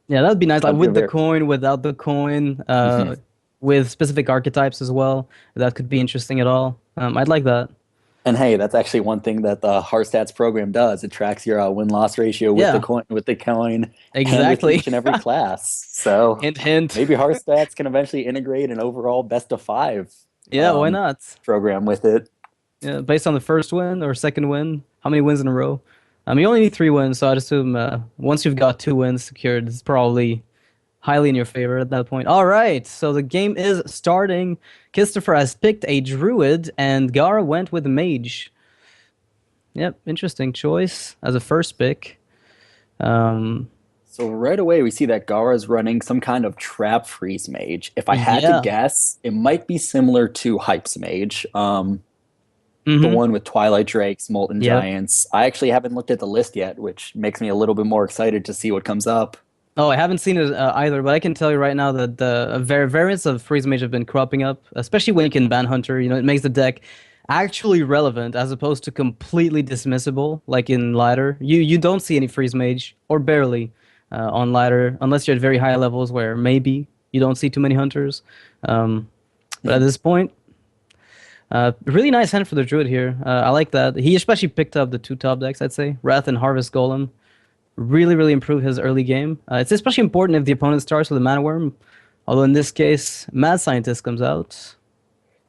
Yeah, that'd be nice. Like That'd be a with the very. coin, without the coin, Mhm. with specific archetypes as well. That could be interesting at all. I'd like that. And hey, that's actually one thing that the HearthStats program does. It tracks your win-loss ratio Yeah, with the coin, and with exactly. each and every class. So Hint, hint. maybe HearthStats can eventually integrate an overall best of five Yeah, why um, not? program with it. Yeah, based on the first win or second win, how many wins in a row? You only need three wins, so I'd assume once you've got two wins secured, it's probably highly in your favor at that point. All right, so the game is starting. Kisstafer has picked a druid, and Gaara went with a mage. Yep, interesting choice as a first pick. Um, So right away we see that Gaara's running some kind of trap freeze mage. If I had to yeah. guess, it might be similar to Hype's mage. The Mm-hmm. one with Twilight Drakes, Molten Yep. Giants. I actually haven't looked at the list yet, which makes me a little bit more excited to see what comes up. Oh, I haven't seen it either, but I can tell you right now that the variants of Freeze Mage have been cropping up, especially when you can ban Hunter. You know, it makes the deck actually relevant as opposed to completely dismissible, like in Ladder. You don't see any Freeze Mage, or barely, on Ladder, unless you're at very high levels where maybe you don't see too many Hunters. Um, but at Mhm. this point, really nice hand for the Druid here. I like that. He especially picked up the two top decks, I'd say, Wrath and Harvest Golem really, really improve his early game. It's especially important if the opponent starts with a Mana Worm. Although in this case, Mad Scientist comes out.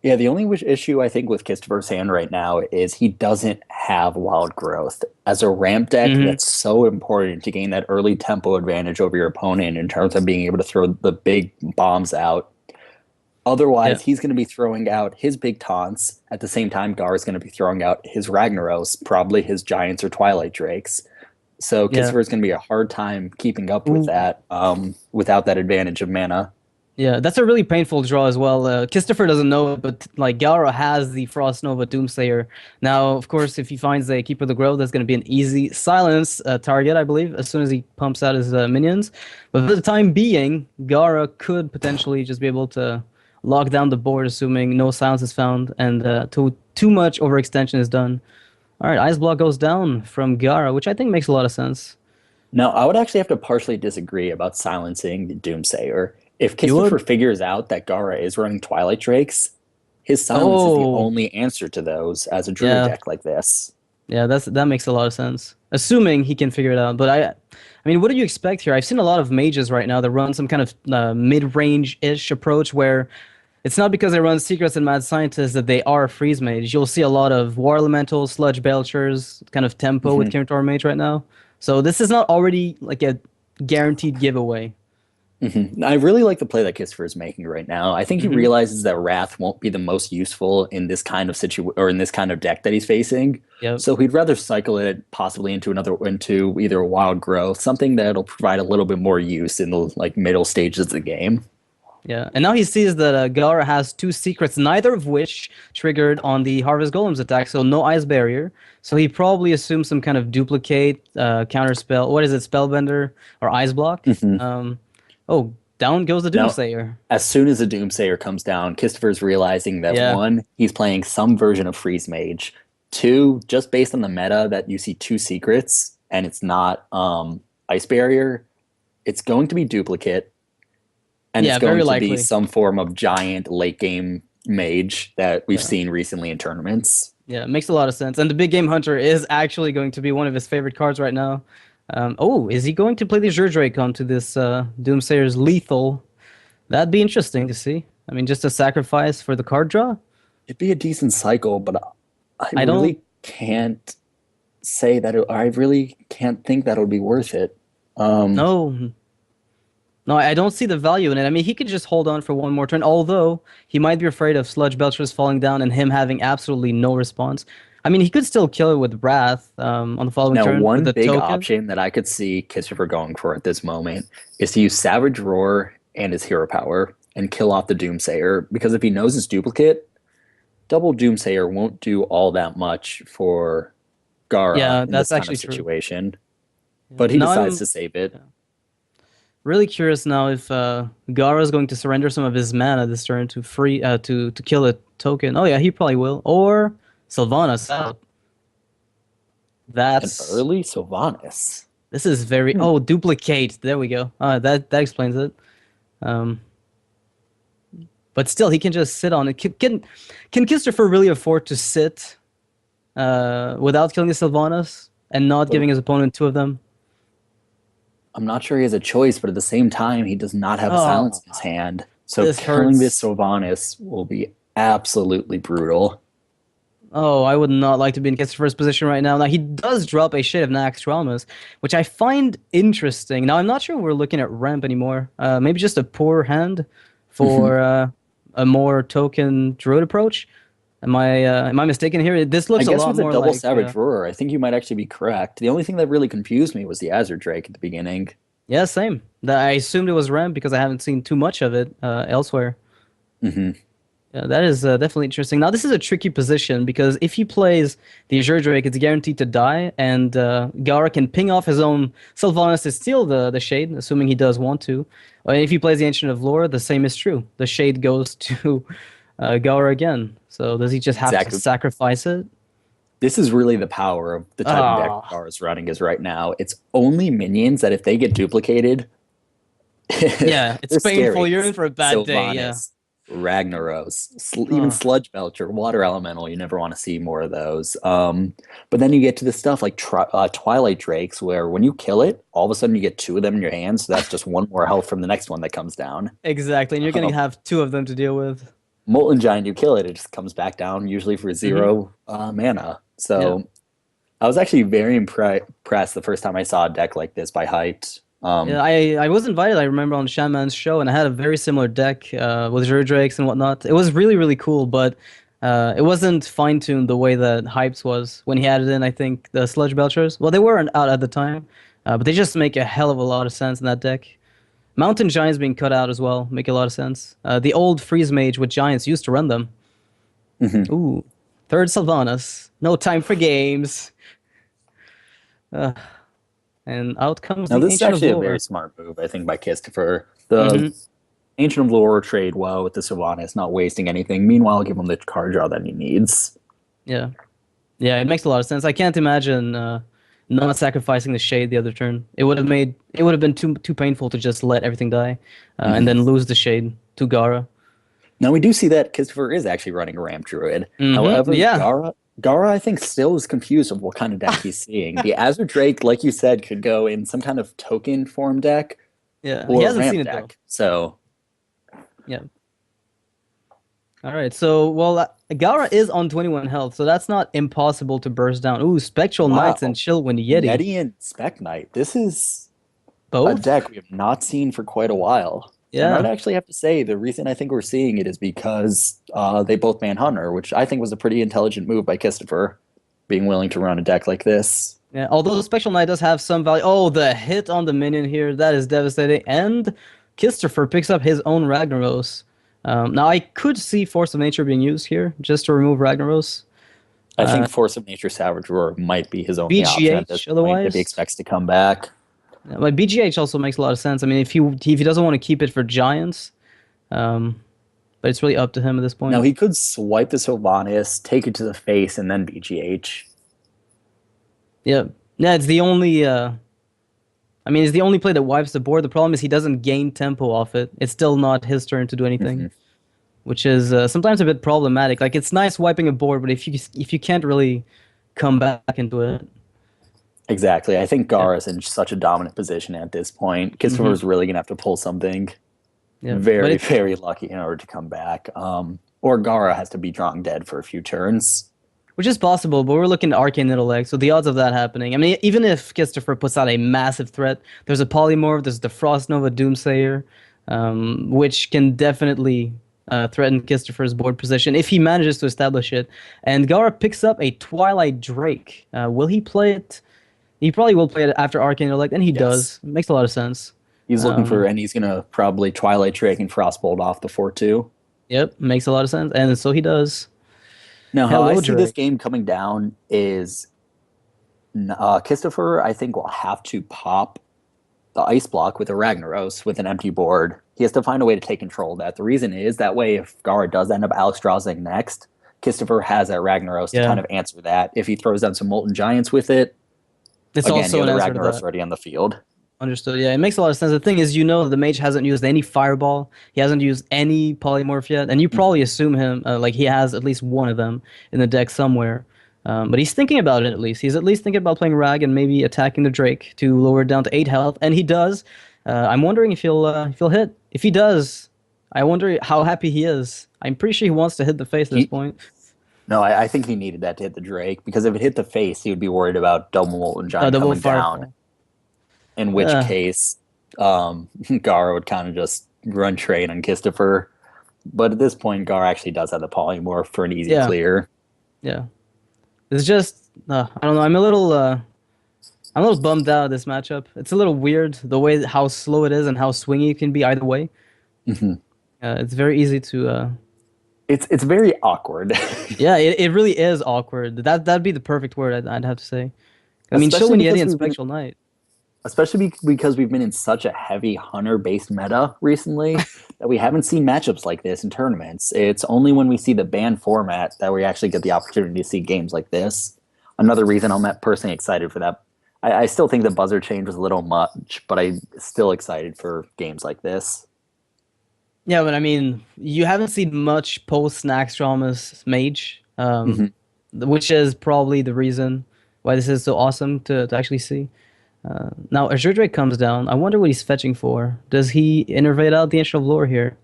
Yeah, the only issue I think with Kisstafer's hand right now is he doesn't have wild growth. As a ramp deck, Hmm. that's so important to gain that early tempo advantage over your opponent in terms of being able to throw the big bombs out. Yeah, Otherwise, he's going to be throwing out his big taunts. At the same time, Gar is going to be throwing out his Ragnaros, probably his Giants or Twilight Drakes. So yeah. Kisstafer is going to be a hard time keeping up with Ooh, that without that advantage of mana. yeah, that's a really painful draw as well. Kisstafer doesn't know it, but like Gaara has the Frost Nova Doomsayer. Now, of course, if he finds a Keeper of the Grove, that's going to be an easy silence target, I believe, as soon as he pumps out his minions. But for the time being, Gaara could potentially just be able to lock down the board, assuming no silence is found and too much overextension is done. All right, Ice Block goes down from Gaara, which I think makes a lot of sense. Now, I would actually have to partially disagree about silencing the Doomsayer. If You Kisstafer would? figures out that Gara is running Twilight Drakes, his silence is the Oh, only answer to those as a druid yeah, deck like this. yeah. That makes a lot of sense. Assuming he can figure it out. But I mean, what do you expect here? I've seen a lot of mages right now that run some kind of mid-range-ish approach where it's not because they run secrets and mad scientists that they are a freeze mage. You'll see a lot of war elementals, sludge belchers, kind of tempo with Mhm. Kiritor mage right now. So this is not already like a guaranteed giveaway. I really like the play that Kisfer is making right now. I think he Hmm. realizes that Wrath won't be the most useful in this kind of or in this kind of deck that he's facing. Yep. So he'd rather cycle it possibly into either a Wild Growth, something that'll provide a little bit more use in the like middle stages of the game. Yeah, and now he sees that Gaara has two secrets, neither of which triggered on the Harvest Golem's attack, so no ice barrier. So he probably assumes some kind of duplicate, counter spell. What is it, Spellbender or Ice Block? Mhm. Um, oh, down goes the Now, Doomsayer. as soon as the Doomsayer comes down, Christopher's realizing that Yeah, one, he's playing some version of Freeze Mage. Two, just based on the meta that you see two secrets and it's not Ice Barrier, it's going to be duplicate and it's yeah, very going to be likely. some form of giant late game mage that we've Yeah, seen recently in tournaments. yeah, it makes a lot of sense. And the Big Game Hunter is actually going to be one of his favorite cards right now. Oh, is he going to play the Drake onto this Doomsayer's lethal? That'd be interesting to see. I mean, just a sacrifice for the card draw. It'd be a decent cycle, but I I don't really can't say that I really can't think that it would be worth it. Um, know. No, I don't see the value in it. I mean, he could just hold on for one more turn, although he might be afraid of Sludge Belchers falling down and him having absolutely no response. I mean, he could still kill it with Wrath on the following Now, turn with one the big token. option that I could see Kisser going for at this moment is to use Savage Roar and his hero power and kill off the Doomsayer. Because if he knows it's duplicate, double Doomsayer won't do all that much for Gara Yeah, in this that's kind of actually true. situation. Yeah. But he Now decides I'm to save it. yeah, really curious now if Gara is going to surrender some of his mana this turn to free to kill a token. Oh yeah, he probably will. Or Sylvanas out. An That's early Sylvanas. This is very Hmm. oh duplicate. There we go. That explains it. Um, but still, he can just sit on it. Can Kisstafer really afford to sit without killing the Sylvanas and not But giving his opponent two of them? I'm not sure he has a choice, but at the same time, he does not have a silence Oh, in his hand. So this killing this hurts. Sylvanas will be absolutely brutal. Oh, I would not like to be in Kisstafer's position right now. Now, he does drop a Shade of Nax Traumas, which I find interesting. Now, I'm not sure we're looking at ramp anymore. Maybe just a poor hand Mhm. for a more token druid approach. Am I mistaken here? This I looks a guess lot with a more double like Savage Roar, I think you might actually be correct. The only thing that really confused me was the Azure Drake at the beginning. yeah, same. I assumed it was ramp because I haven't seen too much of it elsewhere. Hmm. Yeah, that is definitely interesting. Now, this is a tricky position because if he plays the Azure Drake, it's guaranteed to die, and Gaara can ping off his own Sylvanas to steal the Shade, assuming he does want to. And if he plays the Ancient of Lore, the same is true. The Shade goes to Gaara again. So does he just have to Exactly. sacrifice it? This is really the power of the type of deck Ah, Gar is running is right now. It's only minions that if they get duplicated, yeah, it's they're painful. scary. You're in for a bad day. Yeah. Sylvanas, Ragnaros, even Ah, Sludge Belcher, Water Elemental. You never want to see more of those. But then you get to the stuff like Twilight Drakes, where when you kill it, all of a sudden you get two of them in your hands. So that's just one more health from the next one that comes down. exactly. And you're gonna Um, have two of them to deal with. Molten Giant, you kill it, it just comes back down, usually for Hmm. zero mana. Yeah. So I was actually very impressed the first time I saw a deck like this by Height. Yeah, I was invited, I remember, on Shaman's show, and I had a very similar deck with Drakes and whatnot. It was really, really cool, but it wasn't fine-tuned the way that Hypes was when he added in, I think, the Sludge Belchers. Well, they weren't out at the time, but they just make a hell of a lot of sense in that deck. Mountain Giants being cut out as well make a lot of sense. The old Freeze Mage with Giants used to run them. Mhm. Ooh, third Sylvanas. No time for games. Uh, and out comes Now, the this is Ancient of actually a very Lore. smart move, I think, by Kisstafer. The Hmm. Ancient of Lore trade well with the Sylvanas, not wasting anything. Meanwhile, give him the card draw that he needs. Yeah. Yeah, it makes a lot of sense. I can't imagine not sacrificing the shade the other turn. It would have been too painful to just let everything die, and Mhm. then lose the shade to Gara. Now, we do see that Kisstafer is actually running a Ramp Druid. However, Yeah. Gaara, I think, still is confused of what kind of deck he's seeing. The Azure Drake, like you said, could go in some kind of token form deck Yeah. He or a hasn't seen ramp it though. deck. So Yeah. All right. So, well, Gara is on 21 health, so that's not impossible to burst down. Ooh, Spectral Knights and wow, Chillwind Yeti. Median Spec Knight. This is a Both? deck we have not seen for quite a while. And I'd Yeah. actually have to say the reason I think we're seeing it is because they both ban Hunter, which I think was a pretty intelligent move by Kisstafer, being willing to run a deck like this. Yeah. Although the Spectral Knight does have some value. Oh, the hit on the minion here, that is devastating. And Kisstafer picks up his own Ragnaros. Now, I could see Force of Nature being used here just to remove Ragnaros. I Uh, think Force of Nature Savage Roar might be his only option at this BGH point if he otherwise. expects to come back. Yeah, but BGH also makes a lot of sense. I mean, if he doesn't want to keep it for Giants, um, but it's really up to him at this Now point. he could swipe the Sylvanas, take it to the face, and then BGH. Yeah, yeah, it's the only. I mean, it's the only play that wipes the board. The problem is he doesn't gain tempo off it. It's still not his turn to do anything, Mhm. which is sometimes a bit problematic. Like it's nice wiping a board, but if you can't really come back into it, Exactly. I think yeah, Gar is in such a dominant position at this point. Kisper hmm is really going to have to pull something yeah, but very, it very lucky in order to come back. Or Gara has to be drawn dead for a few turns. which is possible. But we're looking at Arcane Intellect, so the odds of that happening. I mean, even if Kisstafer puts out a massive threat, there's a Polymorph, there's the Frost Nova Doomsayer, which can definitely threaten Kisstafer's board position if he manages to establish it. And Gara picks up a Twilight Drake. Will he play it? He probably will play it after Arcane Intellect, and he Yes. does. It makes a lot of sense. He's looking for, Um, and he's going to probably Twilight Drake and Frostbolt off the 4-2. yep, makes a lot of sense, and so he does. Now, how I Hello, see this Drake. game coming down is Kisstofer, I think, will have to pop the ice block with a Ragnaros with an empty board. He has to find a way to take control of that. The reason is that way, if Gara does end up Alex Drawsing next, Kisstofer has that Ragnaros to kind Yeah. of answer that. If he throws down some Molten Giants with it, It's Again, you also have an the answer to Ragnaros that. already on the field. Understood. Yeah, it makes a lot of sense. The thing is, the mage hasn't used any fireball. He hasn't used any polymorph yet, and you probably Mhm. assume him like he has at least one of them in the deck somewhere. But he's thinking about it at least. He's at least thinking about playing Rag and maybe attacking the Drake to lower it down to 8 health, and he does. I'm wondering if he'll hit. If he does, I wonder how happy he is. I'm pretty sure he wants to hit the face at this He point. No, I think he needed that to hit the Drake because if it hit the face, he would be worried about double Molten Giant Double coming down. fireball. In which Uh, case, Gaara would kind of just run trade on Kisstafer. But at this point, Gaara actually does have the polymorph for an easy yeah, clear. yeah. It's just I don't know. I'm a little bummed out of this matchup. It's a little weird the way how slow it is and how swingy it can be either way. Mhm. It's very easy to. It's very awkward, Yeah, it really is awkward. That'd be the perfect word I'd have to say. I mean, show especially Yeti because and we've been Spectral Knight. because we've been in such a heavy hunter based meta recently that we haven't seen matchups like this in tournaments. It's only when we see the banned format that we actually get the opportunity to see games like this. Another reason I'm personally excited for that. I still think the buzzer change was a little much, but I'm still excited for games like this. Yeah, but I mean, you haven't seen much post Snackstrama's Mage, Hmm. which is probably the reason why this is so awesome to actually see. Now, Azure Drake comes down. I wonder what he's fetching for. Does he innervate out the Ancient of Lore here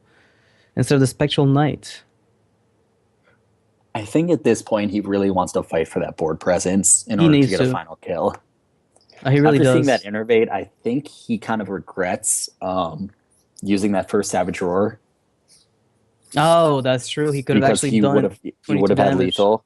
instead of the Spectral Knight? I think at this point he really wants to fight for that board presence in He order to needs get a to. final kill. He really After seeing that does. innervate, I think he kind of regrets using that first Savage Roar Oh, that's true. He could have because actually done it he would 22 have had damage. lethal.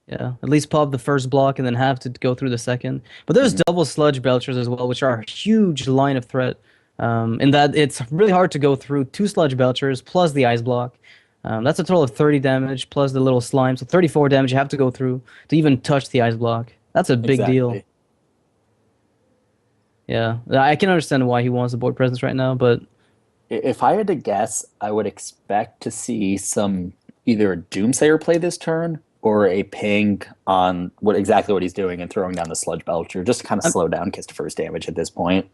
Yeah, at least pop the first block and then have to go through the second. But there's Mhm. double Sludge Belchers as well, which are a huge line of threat. In that it's really hard to go through two Sludge Belchers plus the Ice Block. That's a total of 30 damage plus the little slime. So 34 damage you have to go through to even touch the Ice Block. That's a big deal. Exactly. Yeah, I can understand why he wants the board presence right now, but If I had to guess, I would expect to see some either a Doomsayer play this turn or a ping on what he's doing and throwing down the Sludge Belcher just to kind of I'm, slow down Kisstafer's damage at this point.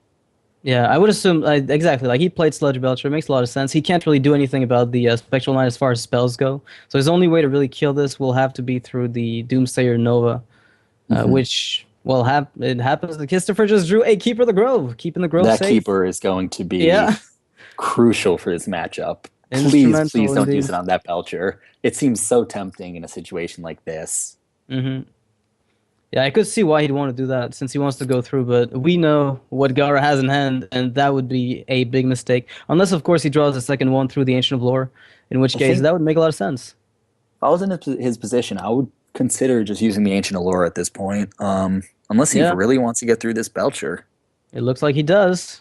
yeah, I would assume exactly like he played Sludge Belcher. It makes a lot of sense. He can't really do anything about the Spectral Knight as far as spells go. So his only way to really kill this will have to be through the Doomsayer Nova, Mhm. which well, it happens. The Kisstafer just drew a Keeper of the Grove, keeping the Grove That safe. keeper is going to be Yeah, crucial for this matchup. Please, please instrumental don't use indeed. it on that Belcher. It seems so tempting in a situation like this. Hmm. Yeah, I could see why he'd want to do that since he wants to go through, but we know what Gaara has in hand, and that would be a big mistake. Unless, of course, he draws the second one through the Ancient of Lore, in which I case think that would make a lot of sense. if I was in his position, I would consider just using the Ancient Allure at this point, unless he Yeah, really wants to get through this Belcher. it looks like he does.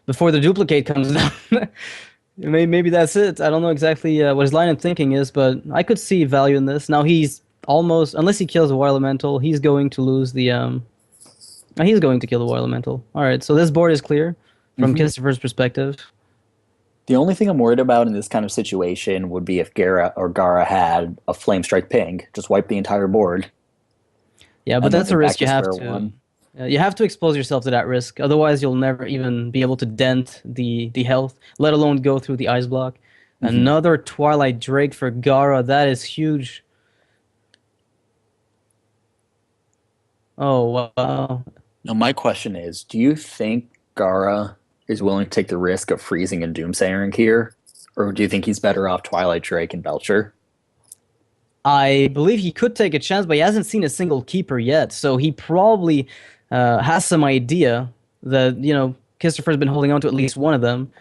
Before the duplicate comes down. Maybe that's it. I don't know exactly what his line of thinking is, but I could see value in this. Now he's almost, unless he kills a War Elemental, he's going to lose the he's going to kill the War Elemental. All right, so this board is clear from Hmm. Kisstafer's perspective. The only thing I'm worried about in this kind of situation would be if Gaara had a Flame Strike ping, just wipe the entire board, Yeah, but and then that's we're a back risk to you have square to. one. You have to expose yourself to that risk. Otherwise, you'll never even be able to dent the health, let alone go through the ice block. Hmm. Another Twilight Drake for Gaara. That is huge. Oh wow. Now, my question is, do you think Gaara is willing to take the risk of freezing and Doomsayering here? Or do you think he's better off Twilight Drake and Belcher? I believe he could take a chance, but he hasn't seen a single keeper yet. So he probably has some idea that, Christopher's been holding on to at least one of them.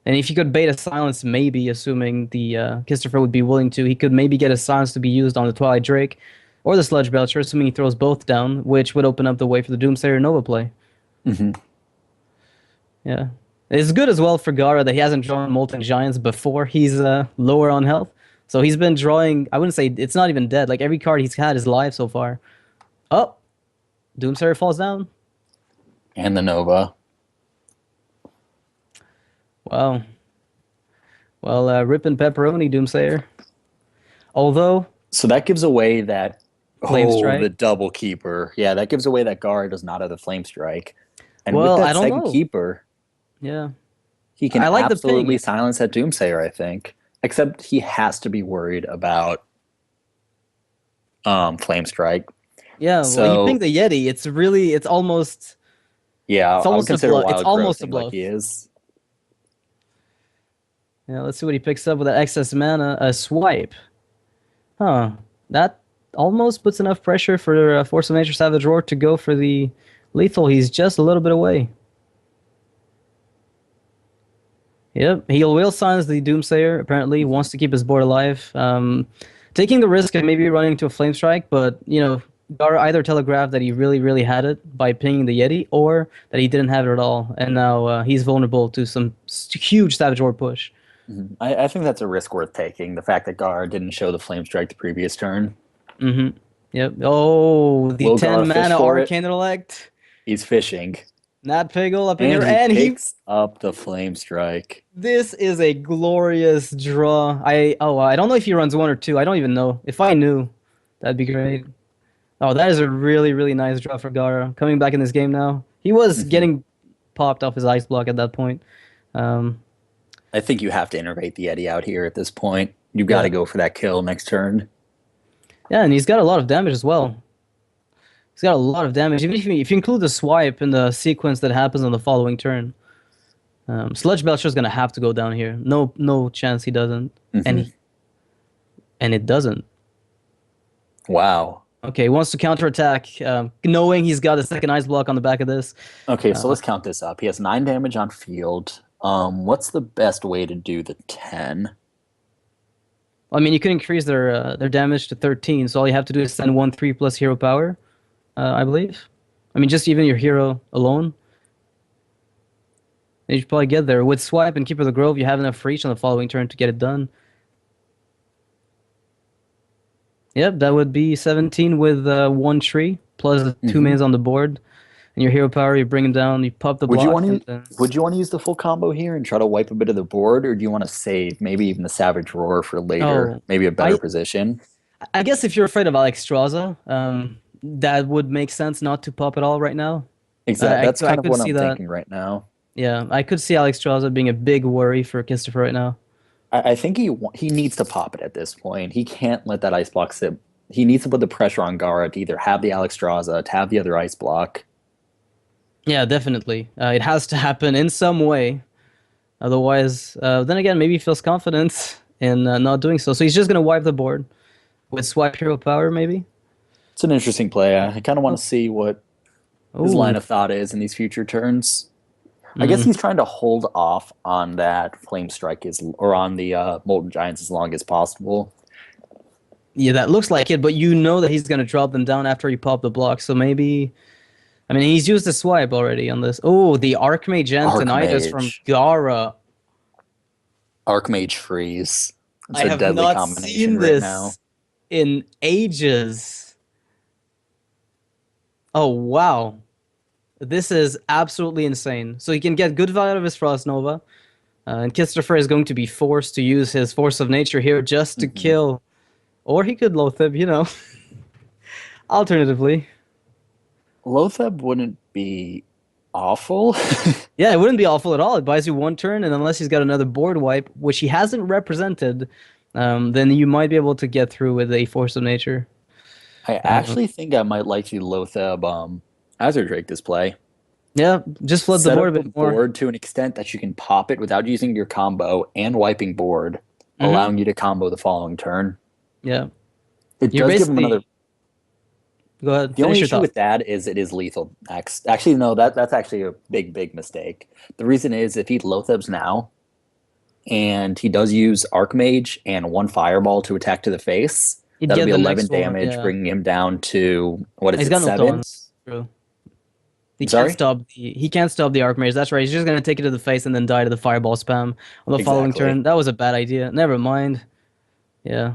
And if he could bait a silence, maybe, assuming the Christopher would be willing to, he could maybe get a silence to be used on the Twilight Drake or the Sludge Belcher, assuming he throws both down, which would open up the way for the Doomsayer Nova play. Hmm. Yeah. It's good as well for Gaara that he hasn't drawn Molten Giants before he's lower on health. So he's been drawing, I wouldn't say it's not even dead. Like every card he's had is live so far. Oh, Doomsayer falls down. And the Nova. Wow. Well, rip and pepperoni, Doomsayer. Although, So that gives away that Flame Oh, Strike. the double keeper. Yeah, that gives away that Gaara does not have the flame strike. And with Well, I that don't second know. keeper, Yeah, he can I like the absolutely ping. silence that Doomsayer, I think. Except he has to be worried about flame strike. Yeah, well, he So pinged the Yeti. yeah, It's I would almost a consider bluff. It's wild almost a growthing like he bluff. is. Yeah, let's see what he picks up with that excess mana. A swipe. Huh. That almost puts enough pressure for Force of Nature Savage Roar to go for the lethal. He's just a little bit away. Yep, he will silence the Doomsayer. Apparently, wants to keep his board alive. Taking the risk of maybe running into a Flame Strike, but Gaara either telegraphed that he really, really had it by pinging the Yeti, or that he didn't have it at all, and now he's vulnerable to some huge Savage Roar push. I think that's a risk worth taking. The fact that Gar didn't show the flame strike the previous turn. Mm-hmm. Yep. Oh, the Will 10 Gar fish mana for it? Arcane Intellect. He's fishing. Nat Piggle up in And here, he and he. picks up the flame strike. This is a glorious draw. I don't know if he runs one or two. I don't even know. If I knew, that'd be great. Oh, that is a really, really nice draw for Gaara. Coming back in this game now. He was Mhm. getting popped off his ice block at that point. Um, I think you have to innervate the Eddie out here at this point. You got to yeah. go for that kill next turn. Yeah, and he's got a lot of damage as well. He's got a lot of damage. Even if you include the swipe in the sequence that happens on the following turn. Sludge Belcher's gonna have to go down here. No chance he doesn't. And Mhm. he, and it doesn't. Wow. Okay, he wants to counterattack, knowing he's got a second ice block on the back of this. Okay, so let's count this up. He has 9 damage on field. What's the best way to do the 10? I mean, you could increase their damage to 13, so all you have to do is send 1/3 plus hero power, I believe. I mean, just even your hero alone. And you should probably get there. With Swipe and Keeper of the Grove, you have enough reach on the following turn to get it done. Yep, that would be 17 with one tree, plus two mins on the board. And your hero power, you bring him down, you pop the Would you block. want And to then... would you want to use the full combo here and try to wipe a bit of the board, or do you want to save maybe even the Savage Roar for later, Oh, maybe a better position? I guess if you're afraid of Alexstrasza, that would make sense not to pop at all right now. Exactly. That's I kind of could what see I'm that. thinking right now. Yeah, I could see Alexstrasza being a big worry for Kisstafer right now. I think he needs to pop it at this point. He can't let that ice block sit. He needs to put the pressure on Gaara to either have the Alexstrasza, to have the other ice block. Yeah, definitely. It has to happen in some way. Otherwise, then again, maybe he feels confident in not doing so. So he's just going to wipe the board with Swipe Hero Power, maybe? It's an interesting play. I kind of want to see what his Ooh. line of thought is in these future turns. I guess he's trying to hold off on that Flame Strike or on the Molten Giants as long as possible. Yeah, that looks like it, but you know that he's going to drop them down after you pop the block. So maybe... I mean, he's used the swipe already on this. Oh, the Archmage Antonidas from Gaara. Archmage Freeze. It's I a have deadly not combination seen right now. this in ages. Oh, wow. This is absolutely insane. So he can get good value out of his Frost Nova. And Kisstafer is going to be forced to use his Force of Nature here just to kill. Or he could Loatheb, Alternatively. Loatheb wouldn't be awful. Yeah, it wouldn't be awful at all. It buys you one turn, and unless he's got another board wipe, which he hasn't represented, then you might be able to get through with a Force of Nature. I actually think I might like the Loatheb Azure Drake display. Yeah, just flood the Set board up a the bit more. board to an extent that you can pop it without using your combo and wiping board, allowing you to combo the following turn. Yeah. It You're does give him another. Go ahead. The only Finish your issue thought. with that is it is lethal next. Actually, no, that's actually a big mistake. The reason is if he Loathebs now, and he does use Archmage and one Fireball to attack to the face, He'd that'll get be the 11 next one, damage, yeah. bringing him down to what is He's it, got no 7? taunts. True. He Sorry? he can't stop the Archmage. That's right. He's just gonna take it to the face and then die to the Fireball spam on the following Exactly. turn. That was a bad idea. Never mind. Yeah.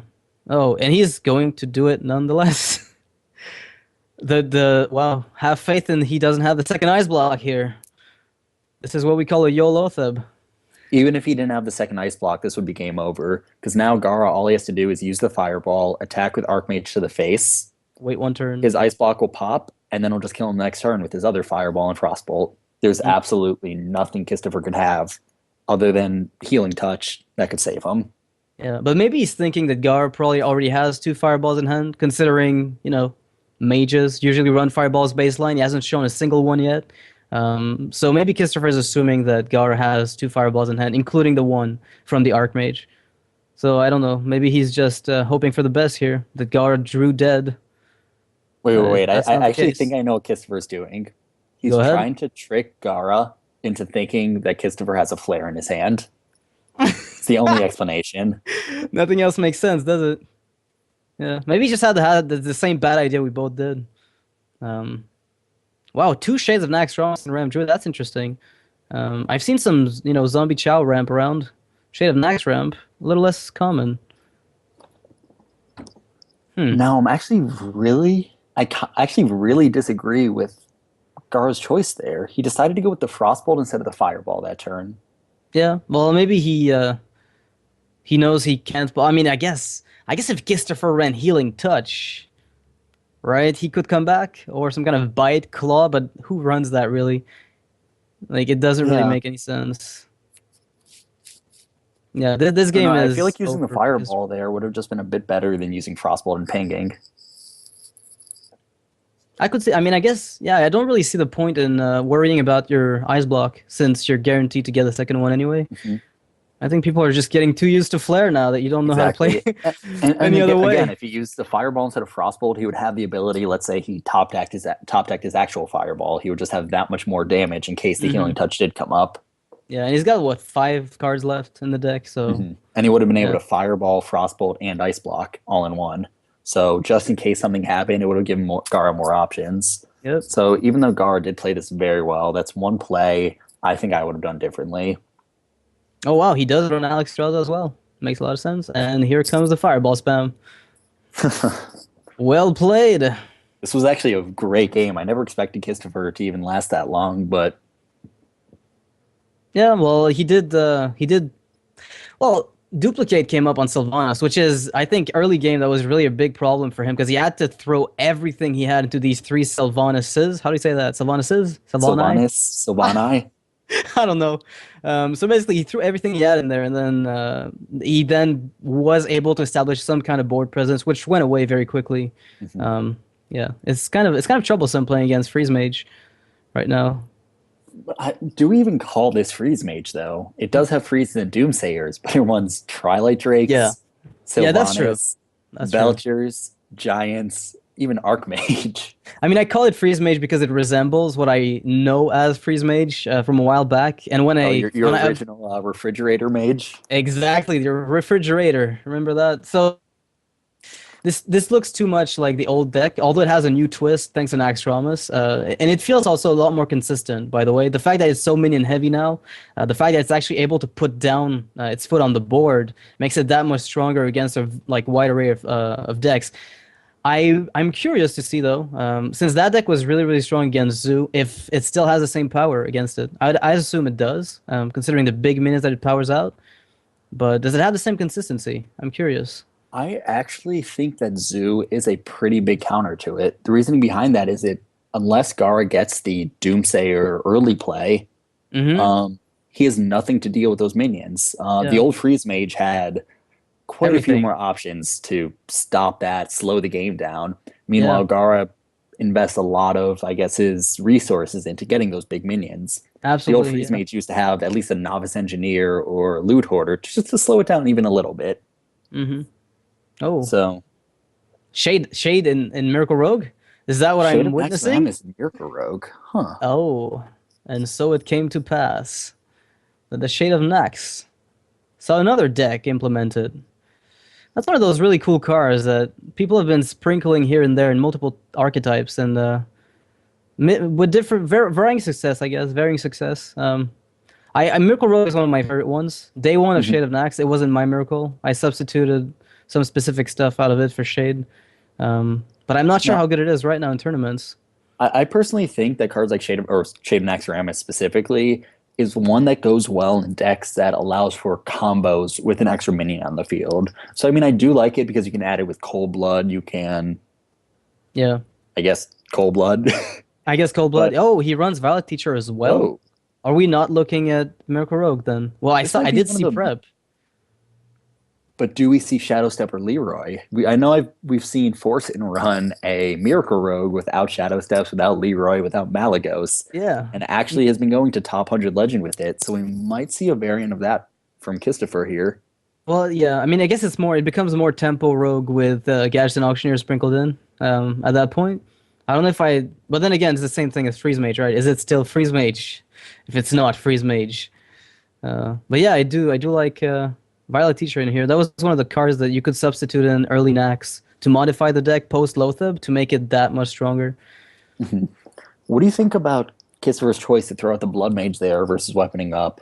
Oh, and he's going to do it nonetheless. Wow, have faith in he doesn't have the second ice block here. This is what we call a Yolotheb. Even if he didn't have the second ice block, this would be game over. Because now Gaara, all he has to do is use the Fireball, attack with Archmage to the face, Wait one turn. his ice block will pop, and then he'll just kill him the next turn with his other fireball and frostbolt. There's Mm, absolutely nothing Kisstafer could have other than healing touch that could save him. yeah, but maybe he's thinking that Gar probably already has two fireballs in hand, considering, mages usually run fireballs baseline. He hasn't shown a single one yet. So maybe Kisstafer is assuming that Gar has two fireballs in hand, including the one from the Archmage. So I don't know. Maybe he's just hoping for the best here, that Gar drew dead. Wait, wait, If wait. I, that's I not the actually think case, I know what Kisstafer's doing. He's go ahead. trying to trick Gaara into thinking that Kisstafer has a flare in his hand. It's the only explanation. Nothing else makes sense, does it? Yeah, maybe he just had the same bad idea we both did. Um, wow, two shades of Nax Ross and Ram Druid. That's interesting. I've seen some, zombie Chow ramp around. Shade of Nax ramp, a little less common. No, I'm actually actually really disagree with Gaara's choice there. He decided to go with the Frostbolt instead of the Fireball that turn. Yeah, well, maybe he knows he can't. I mean, I guess if Gistafer ran Healing Touch, right, he could come back or some kind of Bite Claw. But who runs that really? Like, it doesn't really Yeah. make any sense. Yeah, this I don't know. game I feel is like using the over for Gistafer. Fireball there would have just been a bit better than using Frostbolt and pinging. I could see. I mean, I guess. Yeah, I don't really see the point in worrying about your ice block since you're guaranteed to get the second one anyway. Mhm. I think people are just getting too used to Flare now that you don't know how to play Exactly. And any other again, way. if he used the Fireball instead of Frostbolt, he would have the ability. Let's say he top decked his actual Fireball. He would just have that much more damage in case the Hmm. Healing Touch did come up. Yeah, and he's got what, 5 cards left in the deck. So And he would have been able yeah, to Fireball, Frostbolt, and Ice Block all in one. So just in case something happened, it would have given Gaara more options. yep. So even though Gaara did play this very well, that's one play I think I would have done differently. Oh wow, he does run Alex Strelza as well. Makes a lot of sense. And here comes the fireball spam. Well played. This was actually a great game. I never expected Kisstafer to even last that long, but Yeah, well, he did. He did. Well, duplicate came up on Sylvanas, which is, I think, early game that was really a big problem for him because he had to throw everything he had into these three Sylvanas. How do you say that? Sylvanas? Sylvani? Sylvani. I don't know. So basically, he threw everything he had in there, and then he then was able to establish some kind of board presence, which went away very quickly. Um, yeah, it's kind of troublesome playing against Freeze Mage right now. Do we even call this Freeze Mage, though? It does have Freeze and Doomsayers, but it runs Trilight Yeah, Drakes, yeah, that's true. Sylvanas, That's true. Belchers, Giants, even Archmage. I mean, I call it Freeze Mage because it resembles what I know as Freeze Mage from a while back. And when Oh, I your when I original Refrigerator Mage? exactly the refrigerator, remember that? So this looks too much like the old deck, although it has a new twist thanks to Naxxramas, and it feels also a lot more consistent. By the way, the fact that it's so minion heavy now, the fact that it's actually able to put down its foot on the board makes it that much stronger against a like wide array of decks. I'm curious to see though, since that deck was really strong against Zoo, if it still has the same power against it. I assume it does, considering the big minions that it powers out. But does it have the same consistency? I'm curious. I actually think that Zoo is a pretty big counter to it. The reasoning behind that is unless Gaara gets the Doomsayer early play, Mm-hmm. um, he has nothing to deal with those minions. The Yeah. old Freeze Mage had quite a few Everything. more options to stop that, slow the game down. Yeah. Meanwhile, Gaara invests a lot of, I guess, his resources into getting those big minions. The old Absolutely. Freeze Yeah. Mage used to have at least a Novice Engineer or Loot Hoarder just to slow it down even a little bit. Mm-hmm. Oh, So Shade in Miracle Rogue. Is that what Shade I'm of Maximum witnessing? is Miracle Rogue. Huh. Oh, and so it came to pass that the Shade of Nax saw another deck implemented. That's one of those really cool cards that people have been sprinkling here and there in multiple archetypes and with different varying success, I guess, varying success. I Miracle Rogue is one of my favorite ones. Day one of Mhm. Shade of Nax, it wasn't my Miracle. I substituted some specific stuff out of it for Shade. But I'm not sure Now, how good it is right now in tournaments. I personally think that cards like Shade of Naxxramas specifically is one that goes well in decks that allows for combos with an extra minion on the field. So I mean, I do like it because you can add it with Cold Blood. You can Yeah. I guess Cold Blood. I guess Cold Blood. But Oh, he runs Violet Teacher as well. oh, Are we not looking at Miracle Rogue then? Well, this might I be did one of see the. Prep. But do we see Shadow Step or Leroy? I know we've seen Force and run a Miracle Rogue without Shadow Steps, without Leroy, without Malagos, Yeah. and actually has been going to top 100 Legend with it. So we might see a variant of that from Kisstafer here. Well, yeah. I mean, I guess it becomes more Tempo Rogue with Gadget and Auctioneer sprinkled in at that point. I don't know if but then again, it's the same thing as Freeze Mage, right? Is it still Freeze Mage? If it's not Freeze Mage. But yeah, I do like Violet Teacher in here. That was one of the cards that you could substitute in early Nax to modify the deck post Lothab to make it that much stronger. What do you think about Kisstafer's choice to throw out the Blood Mage there versus weaponing up?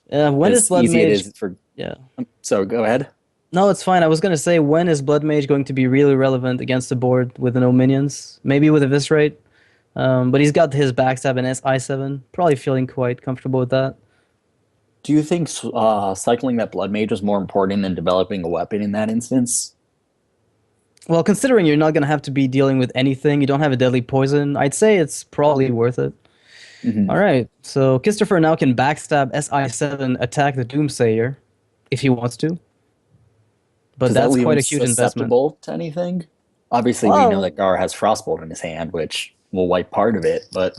When is As Blood easy it Mage? is for. Yeah. So go ahead. No, it's fine. I was gonna say, when is Blood Mage going to be really relevant against the board with no minions? Maybe with Eviscerate. But he's got his backstab and his I7. Probably feeling quite comfortable with that. Do you think cycling that Blood Mage was more important than developing a weapon in that instance? Well, considering you're not gonna have to be dealing with anything, you don't have a deadly poison, I'd say it's probably worth it. Mm-hmm. All right, so Kisstafer now can backstab SI7, attack the Doomsayer, if he wants to. But Does that that's leave quite him a huge investment. susceptible to anything? Obviously, we know Well, that Gaara has Frostbolt in his hand, which will wipe part of it, but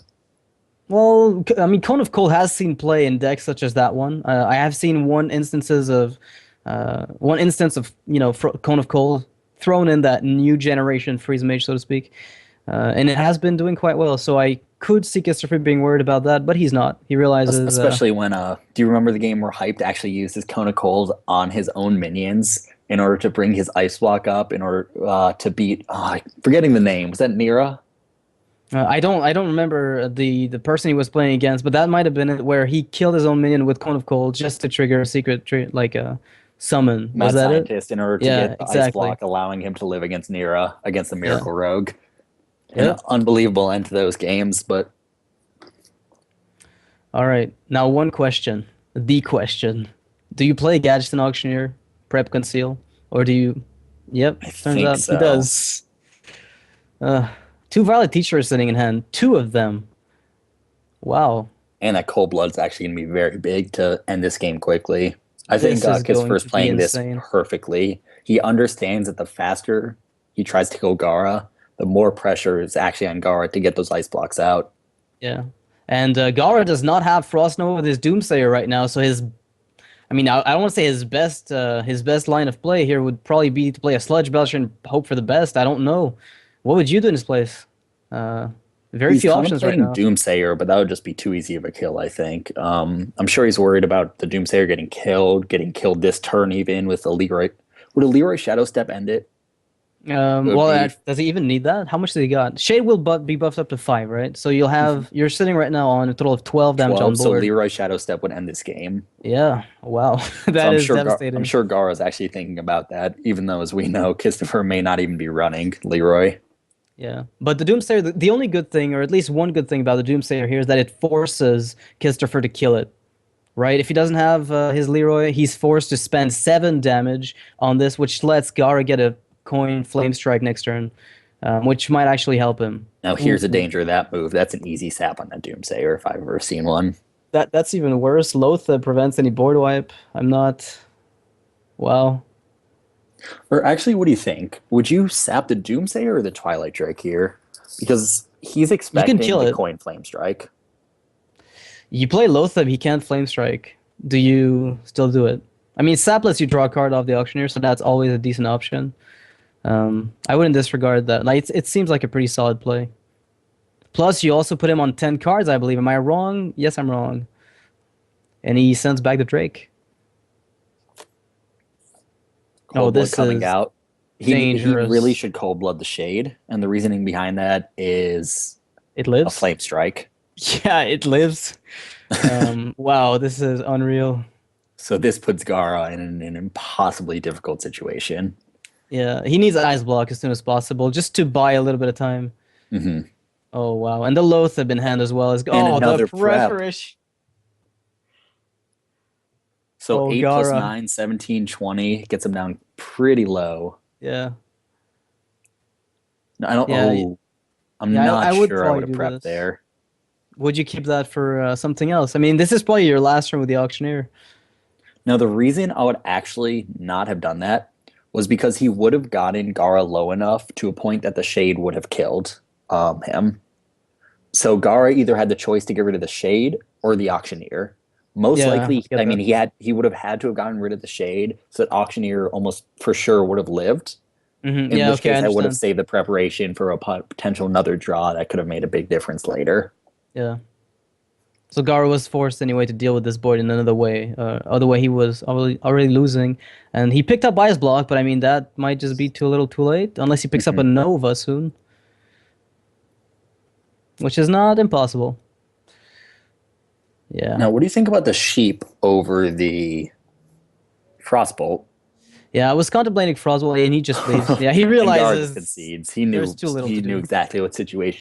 I mean, Cone of Cold has seen play in decks such as that one. I have seen one instance of Cone of Cold thrown in that new generation Freeze Mage, so to speak, and it has been doing quite well. So I could see Kisstafer being worried about that, but he's not. He realizes, especially when do you remember the game where Hyped actually used his Cone of Cold on his own minions in order to bring his Ice Block up in order to beat forgetting the name. Was that Nira? I don't remember the person he was playing against, but that might have been it, where he killed his own minion with Cone of Cold just to trigger a secret like a summon. Was Mad that it? Scientist in order to Yeah, get the Ice exactly. Block, allowing him to live against Nira, against the Yeah. Miracle Rogue. An Yep. unbelievable end to those games, but All right. Now one question. The question. Do you play Gadget and Auctioneer, Prep Conceal? Or do you... Yep, I turns think out he so. does. Two Violet Teachers sitting in hand. Two of them. Wow. And that Cold Blood's actually going to be very big to end this game quickly. I think This is going Kisfer's to be playing this insane. perfectly. He understands that the faster he tries to kill Gaara, the more pressure is actually on Gaara to get those ice blocks out. Yeah. And Gaara does not have Frost Nova with his Doomsayer right now, so I mean, I don't want to say his best line of play here would probably be to play a Sludge Belcher and hope for the best. I don't know. What would you do in his place? Very He's few options right now. Doomsayer, but that would just be too easy of a kill, I think. I'm sure he's worried about the Doomsayer getting killed this turn even with a Leroy. Would a Leroy Shadow Step end it? Does he even need that? How much does he got? Shade will be buffed up to 5, right? So you're sitting right now on a total of 12 damage 12, on so board. Leroy Shadow Step would end this game. Yeah, wow, that is devastating. I'm sure Gaara's actually thinking about that, even though, as we know, Kisstafer may not even be running Leroy. Yeah, but the Doomsayer, the only good thing, or at least one good thing about the Doomsayer here is that it forces Kisstafer to kill it, right? If he doesn't have his Leroy, he's forced to spend 7 damage on this, which lets Gaara get a coin Flame Strike next turn, which might actually help him. Now, here's the danger of that move. That's an easy sap on that Doomsayer if I've ever seen one. That's even worse. Loath prevents any board wipe. I'm not... Wow. Or actually, what do you think? Would you sap the Doomsayer or the Twilight Drake here? Because he's expecting the coin Flame Strike. You play Lothab, he can't Flame Strike. Do you still do it? I mean, sap lets you draw a card off the Auctioneer, so that's always a decent option. I wouldn't disregard that. Like it seems like a pretty solid play. Plus, you also put him on 10 cards, I believe. Am I wrong? Yes, I'm wrong. And he sends back the Drake. Cold Blood coming out. He dangerous. really should Cold Blood the Shade, and the reasoning behind that is it lives. A Flame Strike. Yeah, it lives. Wow, this is unreal. So this puts Gaara in an impossibly difficult situation. Yeah, he needs Ice Block as soon as possible, just to buy a little bit of time. Mm-hmm. Oh, wow. And the Lothab in hand as well. Another the preferish. So 8 plus 9, 17, 20. Gets him down pretty low. Yeah. I don't. Yeah, Oh, I'm yeah, I not would sure I probably would have do prepped this. there. Would you keep that for something else? I mean, this is probably your last turn with the auctioneer. Now, the reason I would actually not have done that was because he would have gotten Gaara low enough to a point that the Shade would have killed him. So Gaara either had the choice to get rid of the Shade or the Auctioneer. Most Yeah, I likely, get I mean, that. he would have had to have gotten rid of the Shade, so that Auctioneer almost for sure would have lived. In Yeah, which okay, I case, I would have understand. saved the preparation for a potential another draw that could have made a big difference later. Yeah. So Gara was forced anyway to deal with this board in another way. Other way he was already losing, and he picked up Bias Block, but I mean that might just be too little, too late, unless he picks up Mm-hmm. a Nova soon, which is not impossible. Yeah, Now, what do you think about the sheep over the Frostbolt? yeah. I was contemplating Frostwell, and he just leaves. Yeah, he And Gar just realizes concedes. there's too little He to knew do. exactly what situation